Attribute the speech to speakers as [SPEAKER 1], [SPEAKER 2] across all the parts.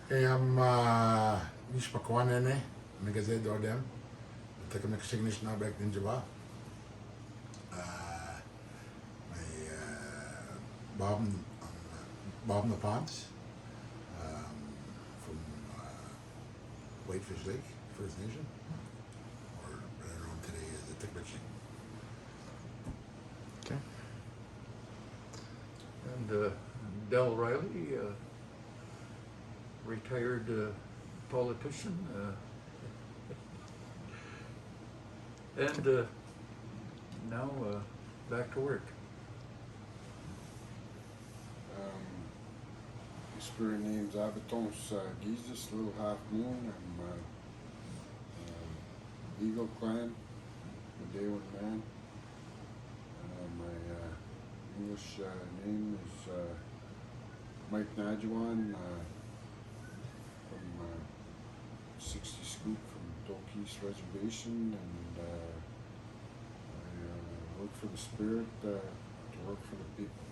[SPEAKER 1] Hey, I'm Nishpakwanene, Megazé Dordem, Atikmeksheng Nishnabek Ninjaba. My Bob, Bob Naponse from Whitefish Lake, First Nation, or better known today as Atikmeksheng.
[SPEAKER 2] Okay.
[SPEAKER 3] And Del Riley, retired politician, and now back to work.
[SPEAKER 4] My spirit name's Naponse, Little Half Moon. I'm Eagle Clan, Nadjiwon man. My English name is Mike Nadjiwon from 60 Scoop from Doak East Reservation, and I work for the spirit to work for the people.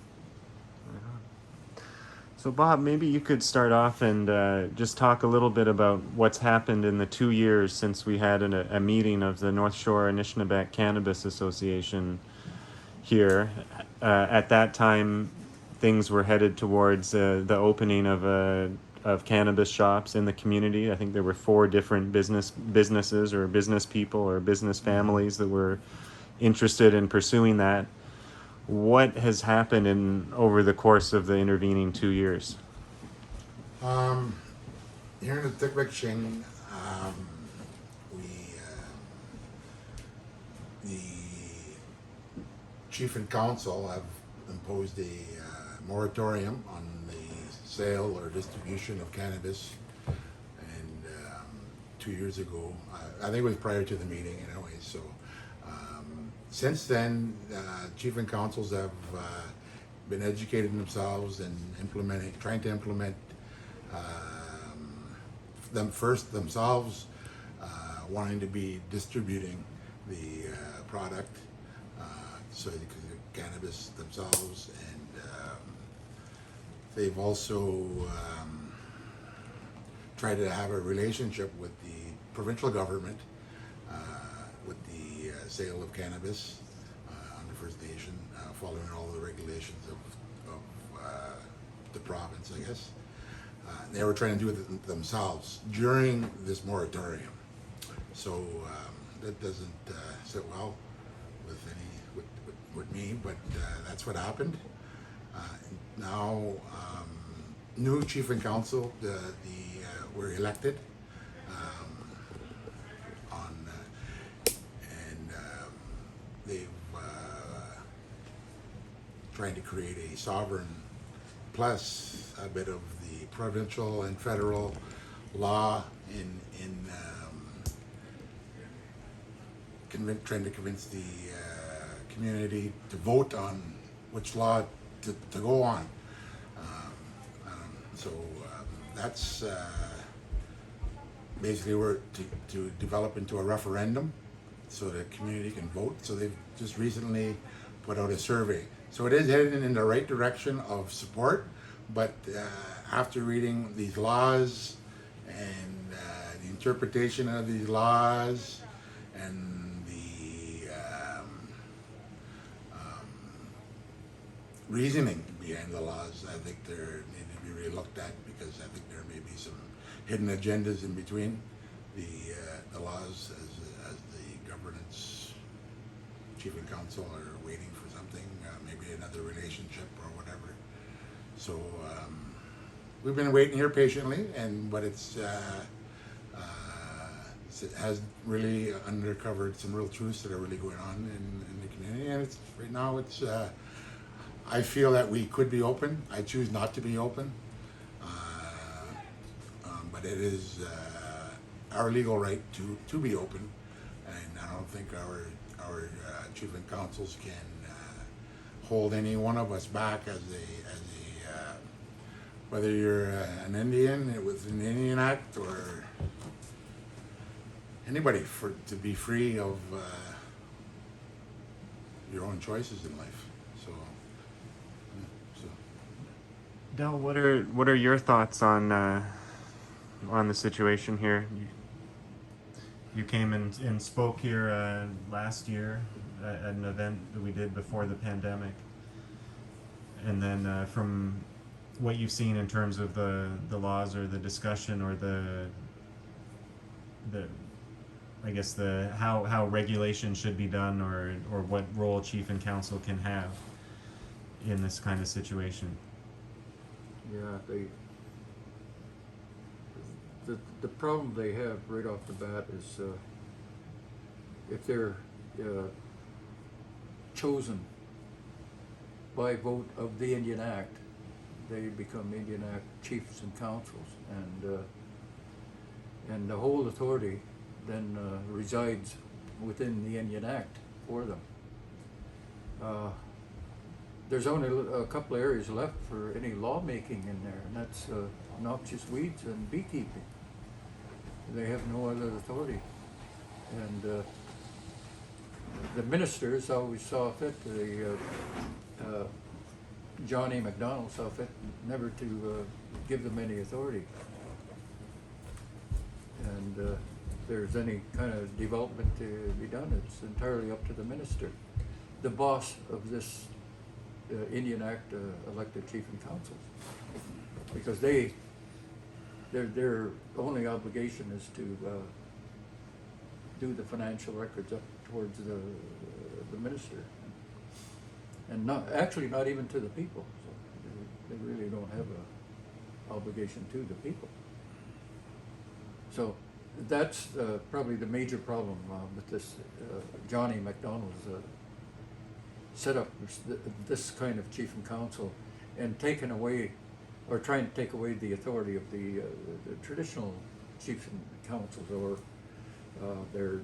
[SPEAKER 2] So Bob, maybe you could start off and just talk a little bit about what's happened in the 2 years since we had a meeting of the North Shore Anishinaabe Cannabis Association here. At that time, things were headed towards the opening of cannabis shops in the community. I think there were 4 different businesses or business people or business families that were interested in pursuing that. What has happened over the course of the intervening 2 years?
[SPEAKER 1] Here in Atikmeksheng, we the chief and council have imposed a moratorium on the sale or distribution of cannabis. And 2 years ago, I think it was prior to the meeting anyway. So since then, chief and councils have been educating themselves and trying to implement themselves, wanting to be distributing the product, so they could get cannabis themselves, and they've also tried to have a relationship with the provincial government with the sale of cannabis on the First Nation, following all the regulations of the province, I guess. They were trying to do it themselves during this moratorium, so that doesn't sit well with me. But that's what happened. Now, new chief and council, were elected, and they've trying to create a sovereign plus a bit of the provincial and federal law in trying to convince the community to vote on which law to go on. So that's basically we're to develop into a referendum so the community can vote. So they've just recently put out a survey. So it is heading in the right direction of support, but after reading these laws and the interpretation of these laws and the reasoning behind the laws, I think they need to be re-looked at, because I think there may be some hidden agendas in between the laws, as the governance chief and council are waiting for something, maybe another relationship or whatever. So we've been waiting here patiently, but it has really uncovered some real truths that are really going on in the community. And right now I feel that we could be open. I choose not to be open, but it is our legal right to be open, and I don't think our chief and councils can hold any one of us back as a whether you're an Indian with an Indian Act or anybody, to be free of your own choices in life. So
[SPEAKER 2] Del, what are your thoughts on on the situation here. You came and spoke here last year at an event that we did before the pandemic. And then from what you've seen in terms of the laws or the discussion or the I guess the how regulation should be done or what role chief and council can have in this kind of situation.
[SPEAKER 3] Yeah, the problem they have right off the bat is if they're chosen by vote of the Indian Act, they become Indian Act chiefs and councils, and the whole authority then resides within the Indian Act for them. There's only a couple areas left for any lawmaking in there, and that's noxious weeds and beekeeping. They have no other authority. And the ministers always saw fit, Johnny McDonald saw fit never to give them any authority. And if there's any kind of development to be done, it's entirely up to the minister, the boss of this Indian Act elected chief and councils, because their only obligation is to do the financial records up towards the minister, and not even to the people. So they really don't have a obligation to the people. So that's probably the major problem with this Johnny McDonald's set up this kind of chief and council, and taken away, or trying to take away the authority of the traditional chiefs and councils, or their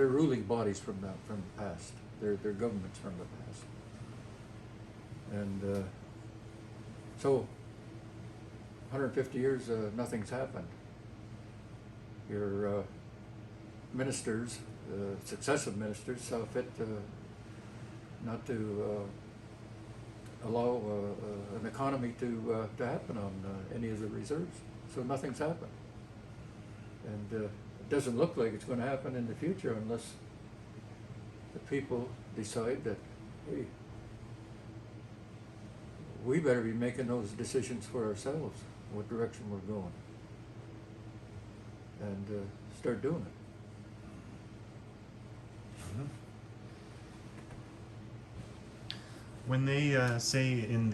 [SPEAKER 3] ruling bodies from the past, their governments from the past. And so 150 years, nothing's happened. Your ministers, successive ministers, saw fit not to allow an economy to happen on any of the reserves. So nothing's happened. And it doesn't look like it's going to happen in the future unless the people decide that, hey, we better be making those decisions for ourselves, what direction we're going, and start doing it.
[SPEAKER 2] When they say in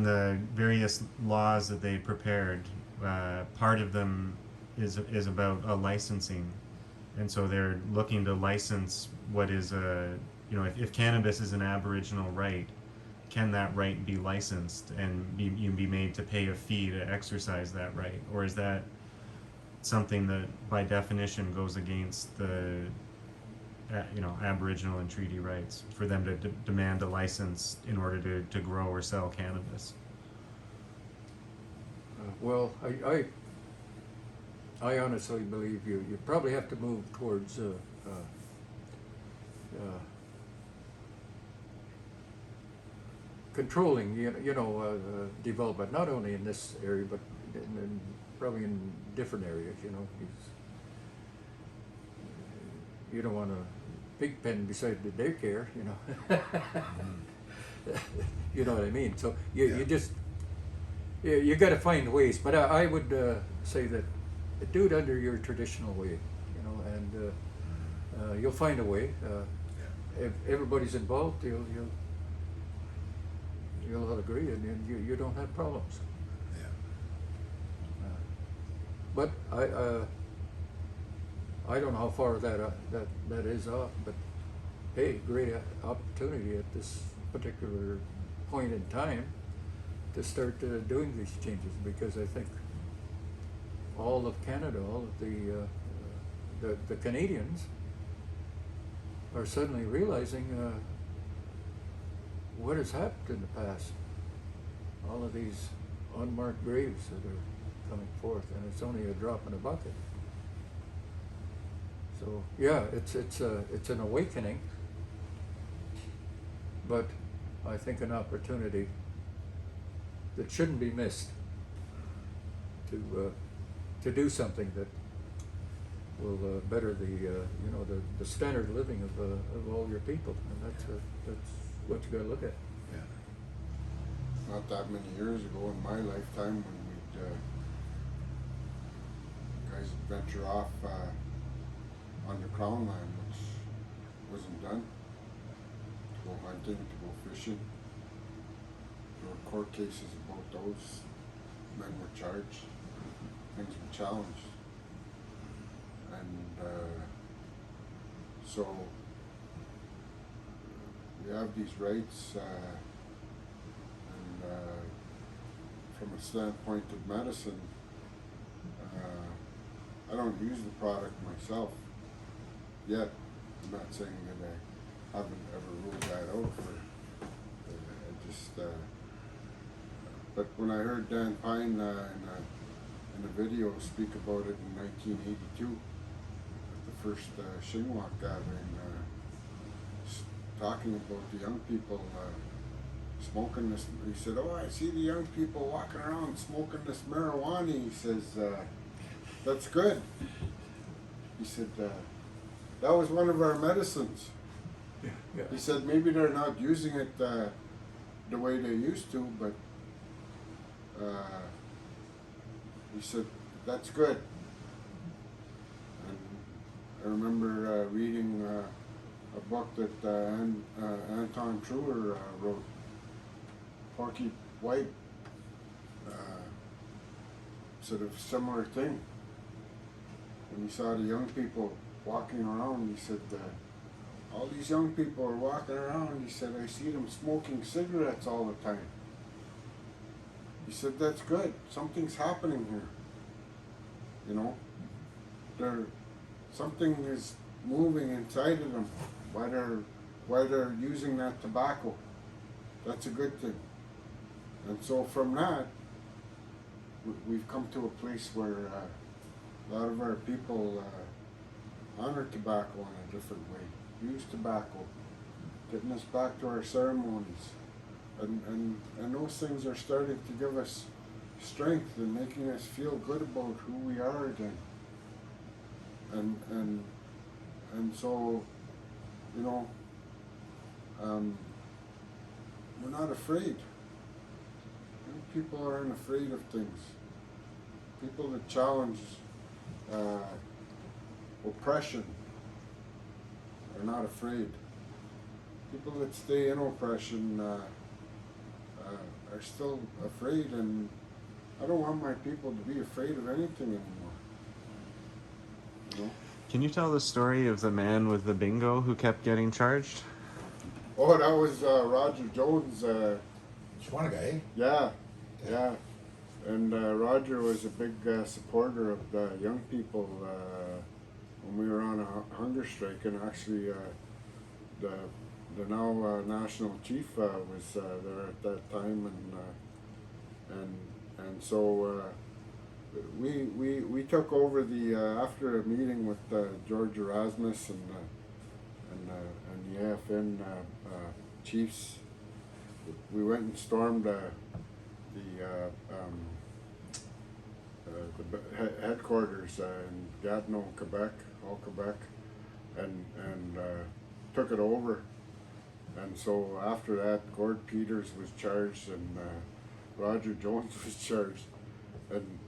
[SPEAKER 2] the various laws that they prepared, part of them is about a licensing, and so they're looking to license what is if cannabis is an Aboriginal right, can that right be licensed and be made to pay a fee to exercise that right, or is that something that by definition goes against the Aboriginal and treaty rights for them to demand a license in order to grow or sell cannabis?
[SPEAKER 3] Well, I honestly believe you probably have to move towards controlling development, not only in this area but probably in different areas. You don't want a big pen beside the daycare, You know what I mean? So you just you got to find ways. But I would say that do it under your traditional way, and you'll find a way. If everybody's involved, you'll all agree, and you don't have problems.
[SPEAKER 1] Yeah.
[SPEAKER 3] But I don't know how far that is off, but hey, great opportunity at this particular point in time to start doing these changes, because I think all of Canada, all of the Canadians are suddenly realizing what has happened in the past. All of these unmarked graves that are coming forth, and it's only a drop in a bucket. So yeah, it's an awakening, but I think an opportunity that shouldn't be missed to do something that will better the you know the standard of living of all your people, and that's what you got to look at.
[SPEAKER 1] Yeah.
[SPEAKER 4] Not that many years ago in my lifetime when we'd guys would venture off on the crown land, which wasn't done, to go hunting, to go fishing. There were court cases about those. Men were charged, things were challenged. And so we have these rights, and from a standpoint of medicine, I don't use the product myself yet. I'm not saying that I haven't ever ruled that out for I just but when I heard Dan Pine in a video speak about it in 1982 at the first Shinwalk gathering, talking about the young people smoking this, he said, "Oh, I see the young people walking around smoking this marijuana." He says, "That's good." He said, "That was one of our medicines."
[SPEAKER 3] Yeah.
[SPEAKER 4] He said, "Maybe they're not using it the way they used to, but he said, that's good." And I remember reading a book that Anton Truer wrote, Porky White, sort of similar thing. When he saw the young people walking around, he said, all these young people are walking around, he said, I see them smoking cigarettes all the time. He said, that's good, something's happening here. You know, something is moving inside of them, why they're using that tobacco. That's a good thing. And so from that, we've come to a place where a lot of our people honor tobacco in a different way, use tobacco, getting us back to our ceremonies. And those things are starting to give us strength and making us feel good about who we are again. And so, you know, we're not afraid. People aren't afraid of things. People that challenge oppression are not afraid. People that stay in oppression are still afraid, and I don't want my people to be afraid of anything anymore. You know?
[SPEAKER 2] Can you tell the story of the man with the bingo who kept getting charged?
[SPEAKER 4] Oh, that was Roger Jones.
[SPEAKER 1] Shawanaga, eh?
[SPEAKER 4] Yeah. And Roger was a big supporter of the young people when we were on a hunger strike, and actually the now national chief was there at that time, and so we took over the after a meeting with George Erasmus and the AFN chiefs. We went and stormed the headquarters in Gatineau, Quebec, and took it over. And so after that, Gord Peters was charged, and Roger Jones was charged, and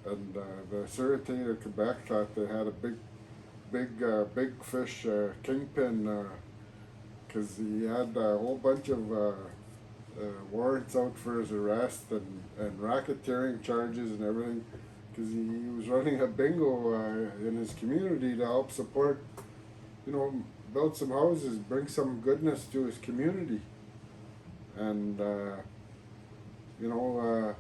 [SPEAKER 4] the Sûreté of Quebec thought they had a big fish kingpin, because he had a whole bunch of warrants out for his arrest and racketeering charges and everything, because he was running a bingo in his community to help support, you know, build some houses, bring some goodness to his community. And you know,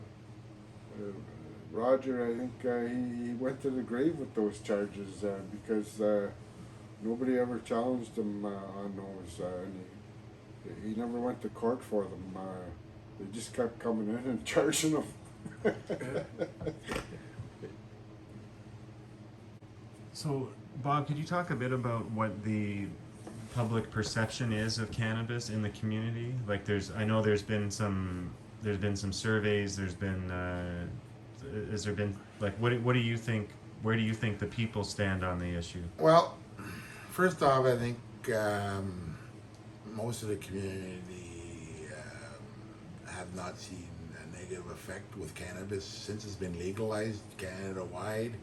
[SPEAKER 4] Roger, I think he went to the grave with those charges because nobody ever challenged him on those, and he never went to court for them. They just kept coming in and charging him.
[SPEAKER 2] So, Bob, could you talk a bit about what the public perception is of cannabis in the community? Like, I know there's been some there's been some surveys. There's been has there been like what do you think? Where do you think the people stand on the issue?
[SPEAKER 1] Well, first off, I think most of the community have not seen a negative effect with cannabis since it's been legalized Canada-wide.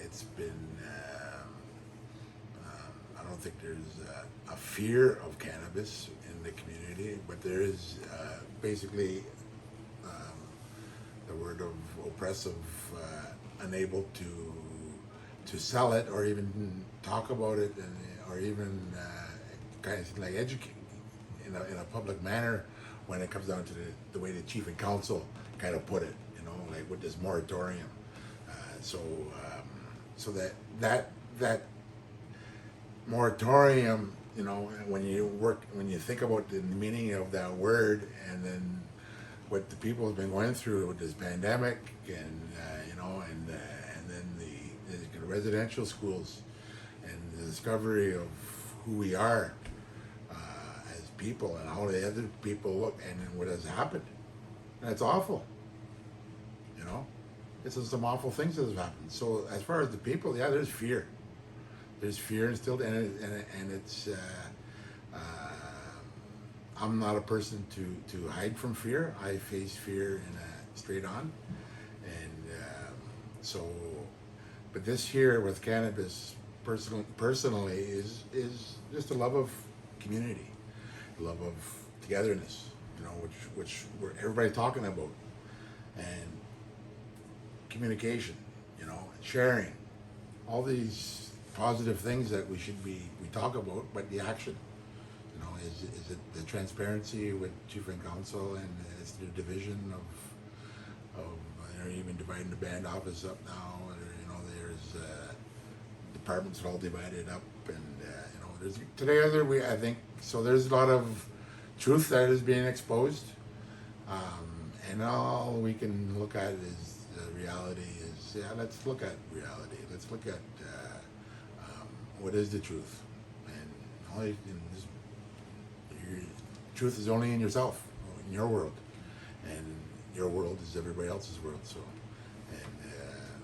[SPEAKER 1] It's been, I don't think there's a fear of cannabis in the community, but there is basically the word of oppressive, unable to sell it or even talk about it, and or even kind of like educate in a public manner when it comes down to the way the chief and council kind of put it, you know, like with this moratorium. So that moratorium, you know, when you think about the meaning of that word, and then what the people have been going through with this pandemic, and you know, and then the residential schools, and the discovery of who we are as people, and how the other people look, and then what has happened, and it's awful. You know, it's some awful things that have happened. So as far as the people, yeah, there's fear. There's fear instilled, and it's. I'm not a person to hide from fear. I face fear straight on, and so. But this here with cannabis, personally, is just a love of community, a love of togetherness. You know, which we're everybody talking about, and communication. You know, sharing, all these positive things that we talk about, but the action. You know, is it the transparency with chief and council, and it's the division of they're even dividing the band office up now. Or, you know, there's departments are all divided up, and you know, there's today I think so. There's a lot of truth that is being exposed, and all we can look at is reality. Let's look at reality. Let's look at what is the truth, and all your truth is only in yourself, in your world, and your world is everybody else's world. So, and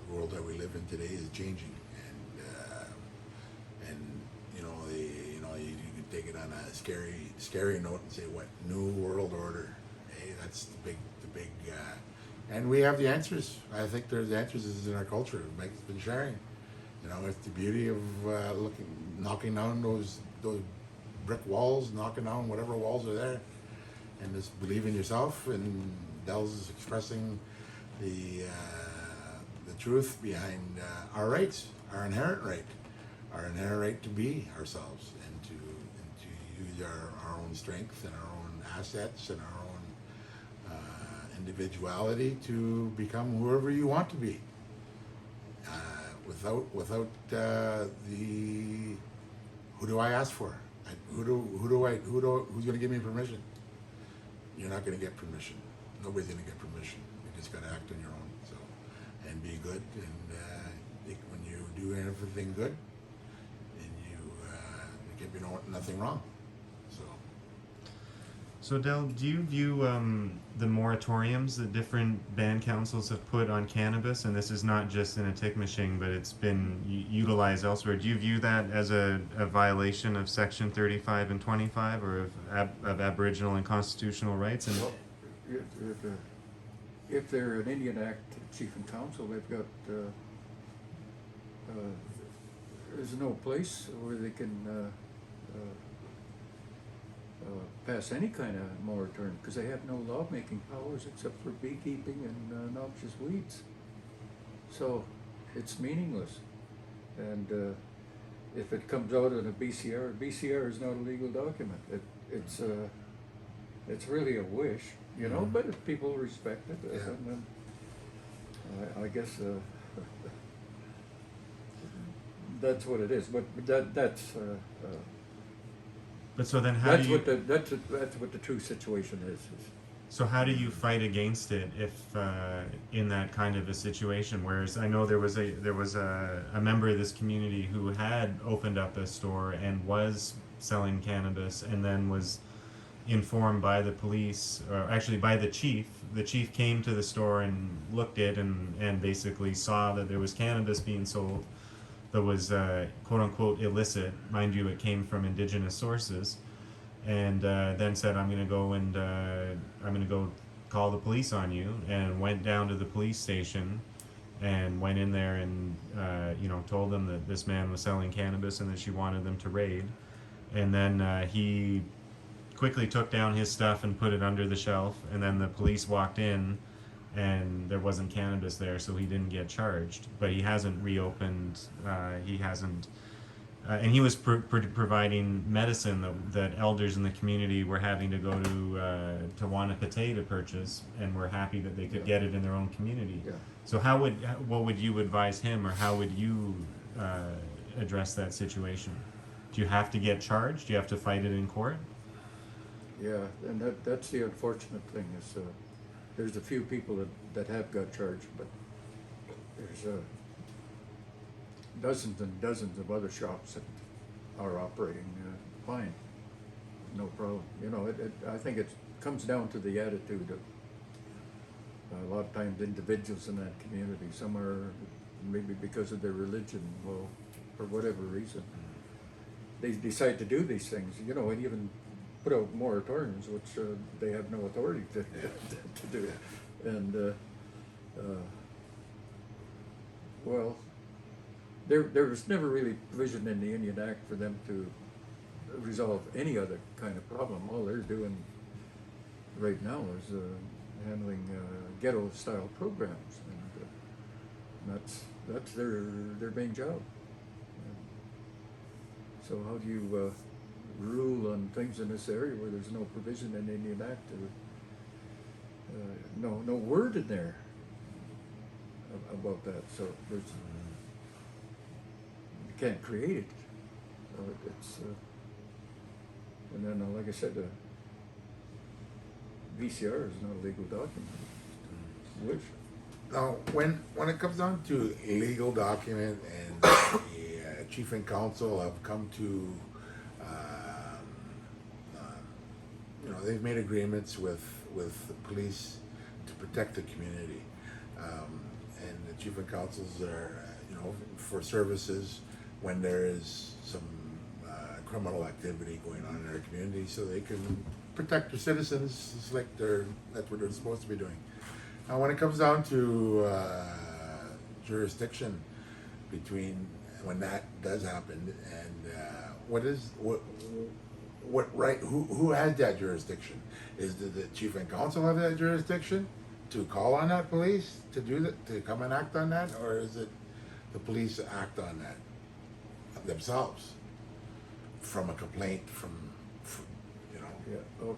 [SPEAKER 1] the world that we live in today is changing, and you know, you can take it on a scary note and say, what new world order? Hey, that's the big, and we have the answers. I think there's answers is in our culture. Mike's been sharing. You know, it's the beauty of knocking down those brick walls, knocking down whatever walls are there, and just believe in yourself. And Dell's expressing the truth behind our rights, our inherent right to be ourselves, and to use our own strength and our own assets and our own individuality to become whoever you want to be. Without the who do I ask for? Who's going to give me permission? You're not going to get permission. Nobody's going to get permission. You just got to act on your own. So, and be good. And when you do everything good, and you can be nothing wrong.
[SPEAKER 2] So Del, do you view the moratoriums that different band councils have put on cannabis, and this is not just in Atikmeksheng, but it's been utilized elsewhere, do you view that as a violation of Section 35 and 25, or of Aboriginal and constitutional rights? And
[SPEAKER 3] well, if they're an Indian Act chief and council, they've got there's no place where they can pass any kind of moratorium, because they have no lawmaking powers except for beekeeping and noxious weeds. So it's meaningless. And if it comes out in a BCR is not a legal document. It's really a wish, you know. But if people respect it, then I guess that's what it is. But that's.
[SPEAKER 2] But so then how
[SPEAKER 3] that's
[SPEAKER 2] do you...
[SPEAKER 3] That's what the true situation is.
[SPEAKER 2] So how do you fight against it if in that kind of a situation? Whereas I know there was a member of this community who had opened up a store and was selling cannabis, and then was informed by the police, or actually by the chief. The chief came to the store and looked at and basically saw that there was cannabis being sold that was quote unquote illicit. Mind you, it came from indigenous sources, and then said, "I'm going to go and I'm going to go call the police on you," and went down to the police station and went in there and told them that this man was selling cannabis and that she wanted them to raid. And then he quickly took down his stuff and put it under the shelf, and then the police walked in and there wasn't cannabis there, so he didn't get charged. But he hasn't reopened. He hasn't, and he was providing medicine that elders in the community were having to go to Wanapate to purchase, and were happy that they could get it in their own community.
[SPEAKER 3] Yeah.
[SPEAKER 2] So what would you advise him, or how would you address that situation? Do you have to get charged? Do you have to fight it in court?
[SPEAKER 3] Yeah, and that's the unfortunate thing is there's a few people that have got charged, but there's dozens and dozens of other shops that are operating fine, no problem. I think it comes down to the attitude of a lot of times individuals in that community. Some are maybe because of their religion, well, for whatever reason, they decide to do these things, and even put out moratoriums, which they have no authority to do. And well, there was never really provision in the Indian Act for them to resolve any other kind of problem. All they're doing right now is handling ghetto-style programs, and that's their main job. So how do you rule on things in this area where there's no provision in the Indian Act, no word in there about that? So there's you can't create it. So it's and then like I said, VCR is not a legal document. Which
[SPEAKER 1] Now, when it comes down to legal document, and the chief and council have come to, they've made agreements with the police to protect the community, and the chief and councils are, for services when there is some criminal activity going on in our community, so they can protect their citizens. It's like that's what they're supposed to be doing. Now, when it comes down to jurisdiction between when that does happen, and what right? Who has that jurisdiction? Is the chief and council have that jurisdiction to call on that police to do that, to come and act on that, or is it the police act on that themselves from a complaint from
[SPEAKER 3] yeah. Oh,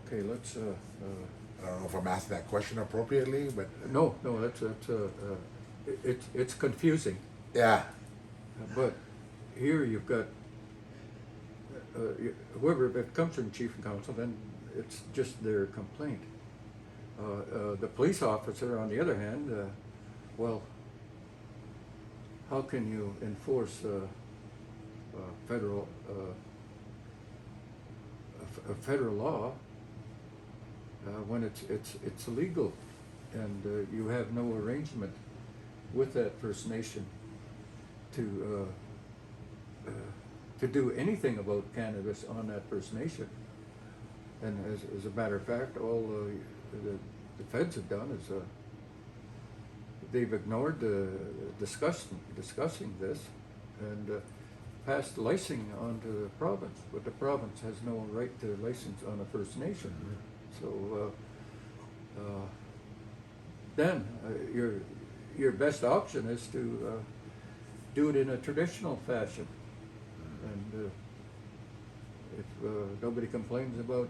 [SPEAKER 3] okay. Let's.
[SPEAKER 1] I don't know if I'm asking that question appropriately, but
[SPEAKER 3] No, that's it's confusing.
[SPEAKER 1] yeah,
[SPEAKER 3] But here you've got whoever, if it comes from chief and council, then it's just their complaint. The police officer, on the other hand, well, how can you enforce federal a federal law when it's illegal, and you have no arrangement with that First Nation to do anything about cannabis on that First Nation? And as a matter of fact, all the feds have done is they've ignored discussing this and passed licensing onto the province, but the province has no right to license on a First Nation. So then your best option is to do it in a traditional fashion, and if nobody complains about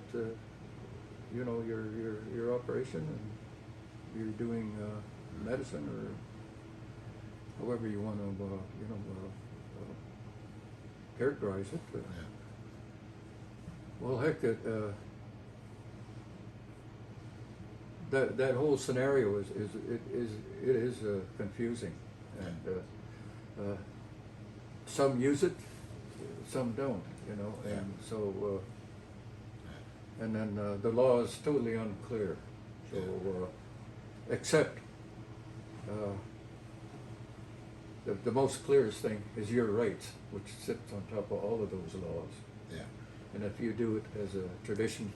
[SPEAKER 3] your operation and you're doing medicine or however you want to characterize it. Well, heck, that whole scenario is confusing, and some use it, some don't, and so And then the law is totally unclear. So, except the most clearest thing is your rights, which sits on top of all of those laws.
[SPEAKER 1] Yeah.
[SPEAKER 3] And if you do it as a tradition,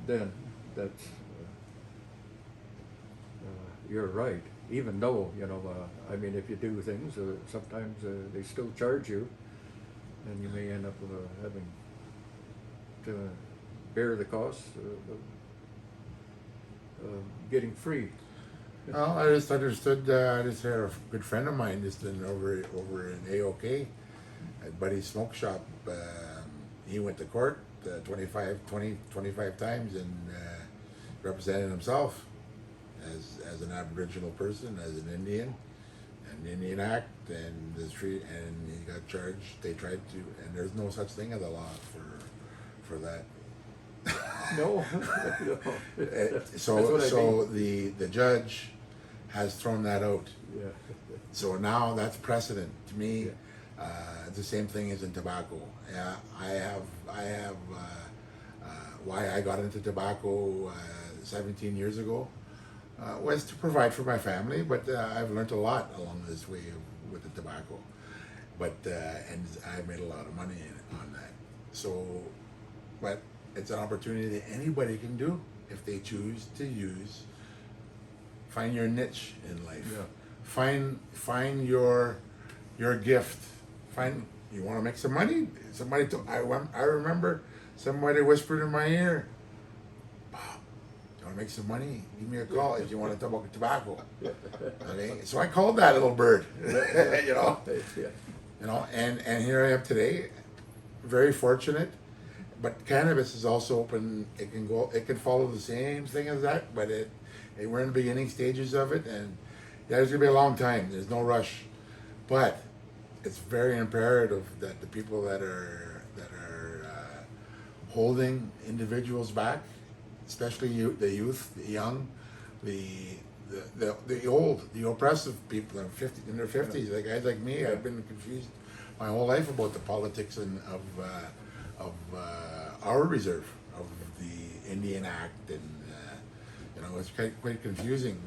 [SPEAKER 3] then that's you're right. Even though, I mean, if you do things, sometimes they still charge you, and you may end up having to bear the costs of getting free.
[SPEAKER 1] Well, I just understood. I just had a good friend of mine just over in AOK at Buddy's Smoke Shop. He went to court 25 times and represented himself as an Aboriginal person, as an Indian Act, and and he got charged. They tried to, and there's no such thing as a law for that.
[SPEAKER 3] No.
[SPEAKER 1] So the judge has thrown that out.
[SPEAKER 3] Yeah.
[SPEAKER 1] So now that's precedent to me. The same thing as in tobacco. Yeah, I have why I got into tobacco 17 years ago was to provide for my family, but I've learned a lot along this way with the tobacco. But and I made a lot of money on that. So, but it's an opportunity that anybody can do if they choose to use. Find your niche in life.
[SPEAKER 3] Yeah.
[SPEAKER 1] Find your gift. You want to make some money. I remember somebody whispered in my ear, "Bob, you want to make some money? Give me a call if you want to talk about tobacco." Okay, so I called that little bird. And here I am today, very fortunate. But cannabis is also open. It can follow the same thing as that, but we're in the beginning stages of it, and there's gonna be a long time. There's no rush, but it's very imperative that the people that are holding individuals back, especially the youth, the young, the old, the oppressive people in their 50s, like guys like me. I've been confused my whole life about the politics of our reserve, of the Indian Act, and it's quite confusing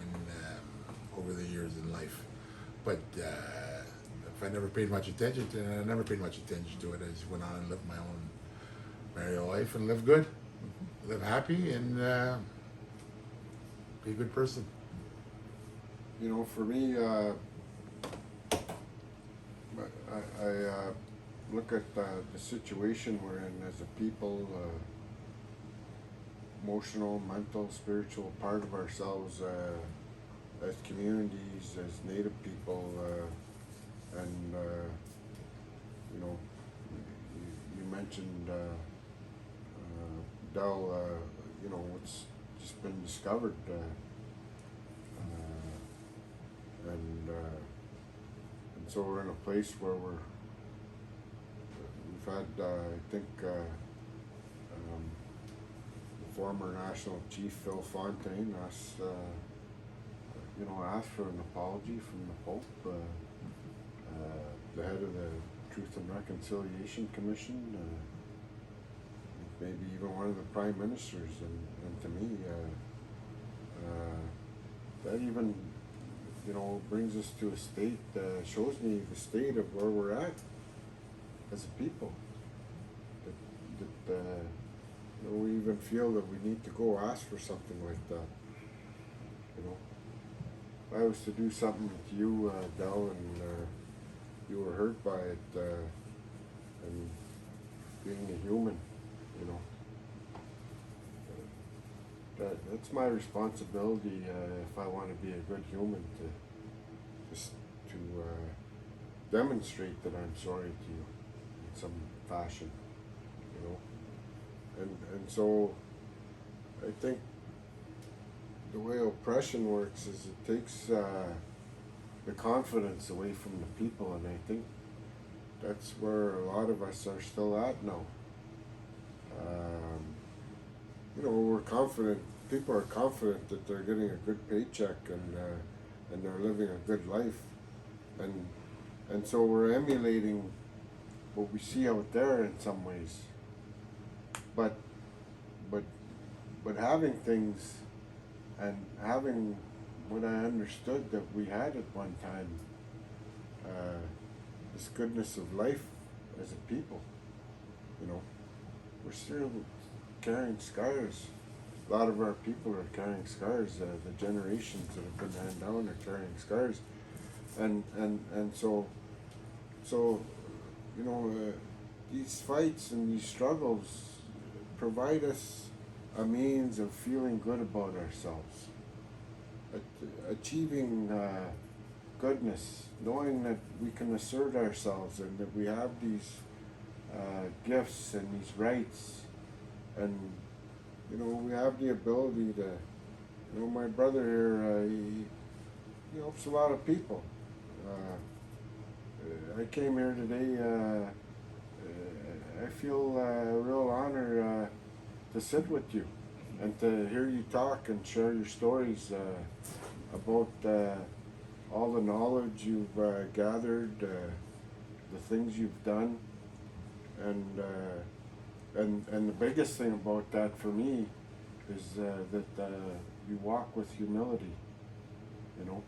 [SPEAKER 1] over the years in life. But if I never paid much attention to it, I never paid much attention to it. I just went on and lived my own merry life and live good, live happy, and be a good person.
[SPEAKER 4] For me, I look at the situation we're in as a people, emotional, mental, spiritual part of ourselves, as communities, as Native people, and you mentioned Del, what's just been discovered, and so we're in a place where we've had, I think, the former National Chief Phil Fontaine asked for an apology from the Pope, the head of the Truth and Reconciliation Commission, maybe even one of the prime ministers, and to me, that even brings us to a state, shows me the state of where we're at as a people. That we even feel that we need to go ask for something like that. If I was to do something with you, Del, and you were hurt by it, and being a human, that's my responsibility if I want to be a good human, to demonstrate that I'm sorry to you in some fashion, and so I think the way oppression works is it takes the confidence away from the people, and I think that's where a lot of us are still at now. We're confident. People are confident that they're getting a good paycheck and they're living a good life, and so we're emulating what we see out there in some ways. But but having things and having what I understood that we had at one time, this goodness of life as a people, you know, we're still carrying scars. A lot of our people are carrying scars. The generations that have been handed down are carrying scars, and so you know, these fights and these struggles provide us a means of feeling good about ourselves, achieving goodness, knowing that we can assert ourselves and that we have these gifts and these rights, and you know, we have the ability to, you know, my brother here, he helps a lot of people. I came here today, I feel a real honor to sit with you and to hear you talk and share your stories about all the knowledge you've gathered, the things you've done, and the biggest thing about that for me is that you walk with humility. You know,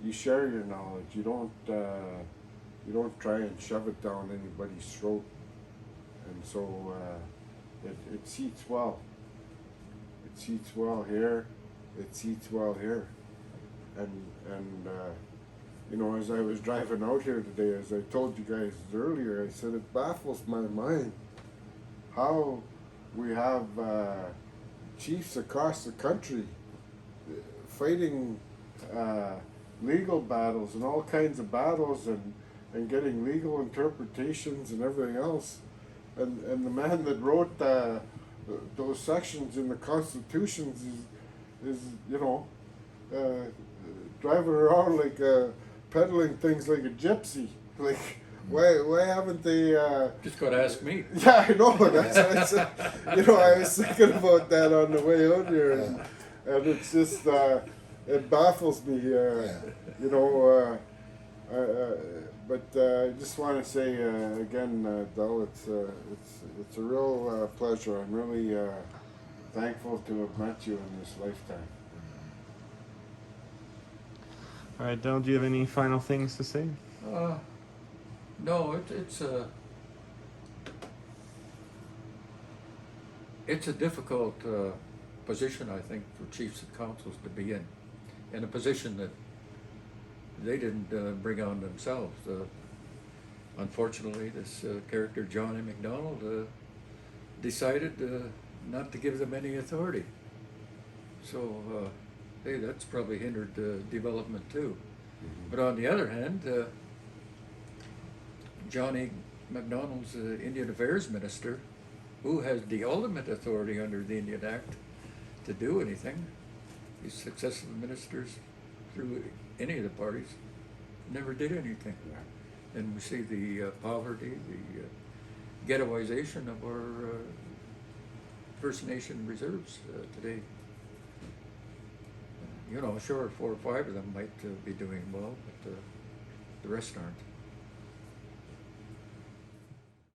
[SPEAKER 4] you share your knowledge. You don't try and shove it down anybody's throat, and so it seats well. It seats well here. It seats well here, and you know, as I was driving out here today, as I told you guys earlier, I said it baffles my mind how we have chiefs across the country fighting legal battles and all kinds of battles and getting legal interpretations and everything else. And the man that wrote those sections in the constitutions is you know, driving around like peddling things like a gypsy. Like, why haven't they?
[SPEAKER 3] Just gotta ask me.
[SPEAKER 4] Yeah, I know. That's you know, I was thinking about that on the way out here, and it's just it baffles me. You know, but I just want to say again, Del, it's a real pleasure. I'm really thankful to have met you in this lifetime.
[SPEAKER 2] All right, Del, do you have any final things to say?
[SPEAKER 3] No, it's a difficult position, I think, for chiefs and councils to be in a position that they didn't bring on themselves. Unfortunately, this character, Johnny MacDonald, decided not to give them any authority. So, hey, that's probably hindered development too. Mm-hmm. But on the other hand, Johnny MacDonald's Indian Affairs Minister, who has the ultimate authority under the Indian Act to do anything. These successive ministers through any of the parties never did anything. And we see the poverty, the ghettoization of our First Nation reserves today. You know, sure, 4 or 5 of them might be doing well, but the rest aren't.